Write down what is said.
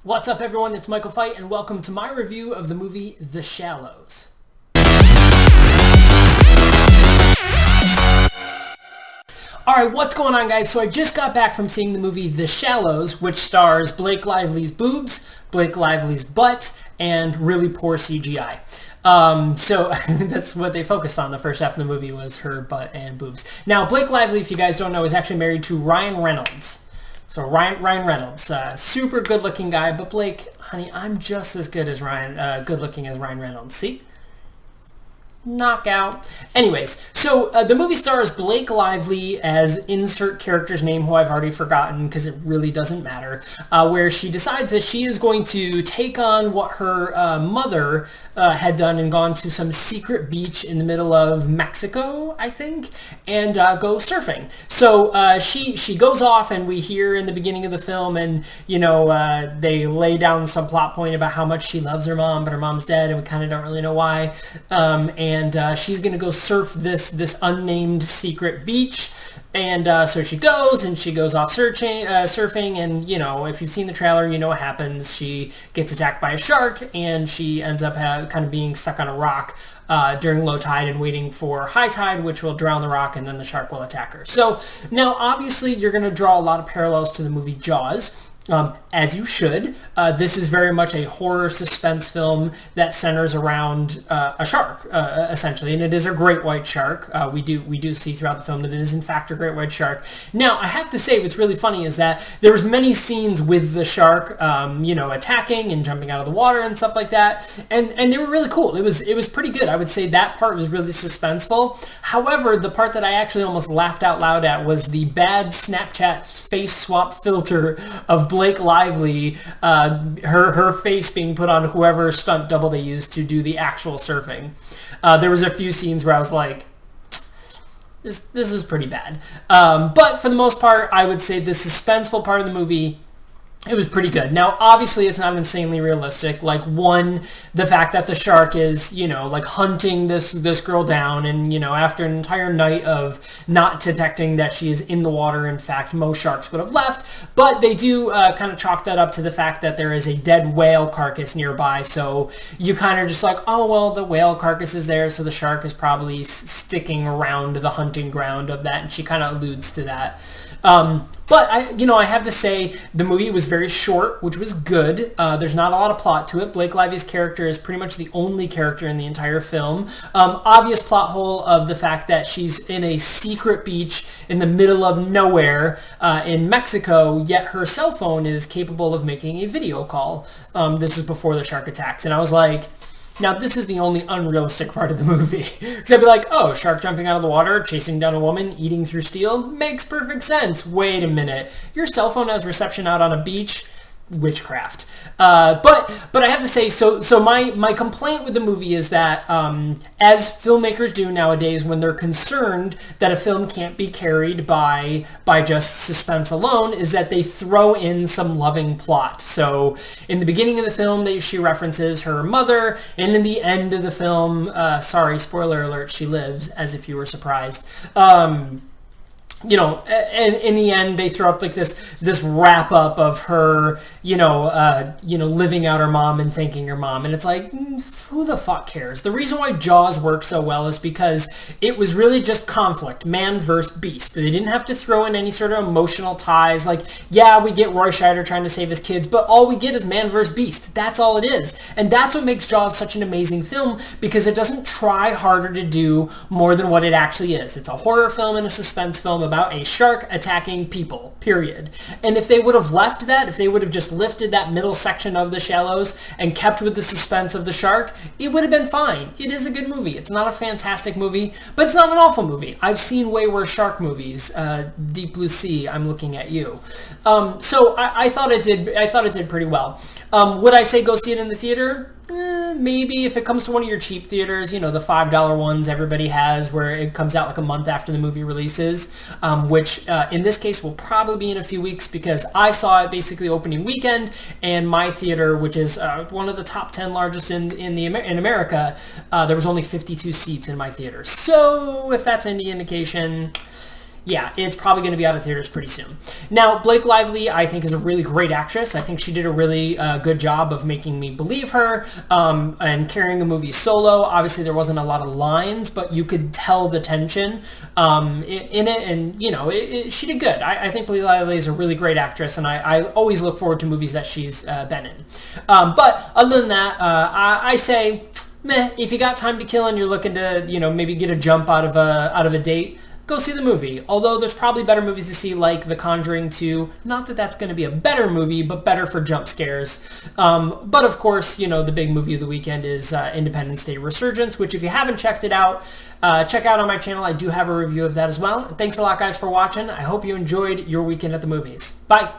What's up everyone, it's Michael Fight and welcome to my review of the movie The Shallows. Alright, what's going on guys? So I just got back from seeing the movie The Shallows, which stars Blake Lively's boobs, Blake Lively's butt, and really poor CGI. So that's what they focused on. The first half of the movie was her butt and boobs. Now, Blake Lively, if you guys don't know, is actually married to Ryan Reynolds. So Ryan Reynolds, super good-looking guy, but Blake, honey, I'm just as good as good-looking as Ryan Reynolds. See? Knockout. Anyways, so the movie stars Blake Lively as insert character's name, who I've already forgotten because it really doesn't matter, where she decides that she is going to take on what her mother had done and gone to some secret beach in the middle of Mexico, I think, and go surfing. So she goes off, and we hear in the beginning of the film, and you know, they lay down some plot point about how much she loves her mom, but her mom's dead, and we kind of don't really know why. And she's going to go surf this unnamed secret beach. And so she goes, and she goes off surfing, and, you know, if you've seen the trailer, you know what happens. She gets attacked by a shark, and she ends up kind of being stuck on a rock during low tide and waiting for high tide, which will drown the rock, and then the shark will attack her. So now, obviously, you're going to draw a lot of parallels to the movie Jaws. As you should. This is very much a horror suspense film that centers around a shark, essentially, and it is a great white shark. We do see throughout the film that it is in fact a great white shark. Now, I have to say, what's really funny is that there was many scenes with the shark, you know, attacking and jumping out of the water and stuff like that, and they were really cool. It was pretty good. I would say that part was really suspenseful. However, the part that I actually almost laughed out loud at was the bad Snapchat face swap filter of Blake Lively, her face being put on whoever stunt double they used to do the actual surfing. There was a few scenes where I was like, this is pretty bad. But for the most part, I would say the suspenseful part of the movie, it was pretty good. Now, obviously, it's not insanely realistic. Like, one, the fact that the shark is, you know, like hunting this girl down, and, you know, after an entire night of not detecting that she is in the water, in fact, most sharks would have left. But they do kind of chalk that up to the fact that there is a dead whale carcass nearby. So you kind of just like, oh, well, the whale carcass is there, so the shark is probably sticking around the hunting ground of that, and she kind of alludes to that. But I have to say, the movie was very short, which was good. There's not a lot of plot to it. Blake Lively's character is pretty much the only character in the entire film. Obvious plot hole of the fact that she's in a secret beach in the middle of nowhere in Mexico, yet her cell phone is capable of making a video call. This is before the shark attacks. And I was like, now, this is the only unrealistic part of the movie. Because I'd be like, oh, shark jumping out of the water, chasing down a woman, eating through steel, makes perfect sense. Wait a minute. Your cell phone has reception out on a beach? Witchcraft. But I have to say, so my complaint with the movie is that, as filmmakers do nowadays, when they're concerned that a film can't be carried by just suspense alone, is that they throw in some loving plot. So in the beginning of the film, she references her mother, and in the end of the film, sorry, spoiler alert, she lives, as if you were surprised. You know, and in the end, they throw up like this wrap up of her, living out her mom and thanking her mom, and it's like, who the fuck cares? The reason why Jaws works so well is because it was really just conflict, man versus beast. They didn't have to throw in any sort of emotional ties. Like, yeah, we get Roy Scheider trying to save his kids, but all we get is man versus beast. That's all it is, and that's what makes Jaws such an amazing film, because it doesn't try harder to do more than what it actually is. It's a horror film and a suspense film about a shark attacking people, period. And if they would have left that, if they would have just lifted that middle section of The Shallows and kept with the suspense of the shark, it would have been fine. It is a good movie. It's not a fantastic movie, but it's not an awful movie. I've seen way worse shark movies. Deep Blue Sea, I'm looking at you. So I thought it did pretty well. Would I say go see it in the theater? Maybe if it comes to one of your cheap theaters, you know, the $5 ones everybody has where it comes out like a month after the movie releases, which in this case will probably be in a few weeks, because I saw it basically opening weekend, and my theater, which is one of the top 10 largest in America, there was only 52 seats in my theater. So if that's any indication, yeah, it's probably going to be out of theaters pretty soon. Now, Blake Lively, I think, is a really great actress. I think she did a really good job of making me believe her and carrying a movie solo. Obviously, there wasn't a lot of lines, but you could tell the tension in it, and, you know, she did good. I think Blake Lively is a really great actress, and I always look forward to movies that she's been in. But other than that, I say, meh, if you got time to kill and you're looking to, you know, maybe get a jump out of a date, go see the movie. Although there's probably better movies to see, like The Conjuring 2. Not that that's going to be a better movie, but better for jump scares. But of course, you know, the big movie of the weekend is Independence Day Resurgence, which if you haven't checked it out, check out on my channel. I do have a review of that as well. Thanks a lot, guys, for watching. I hope you enjoyed your weekend at the movies. Bye!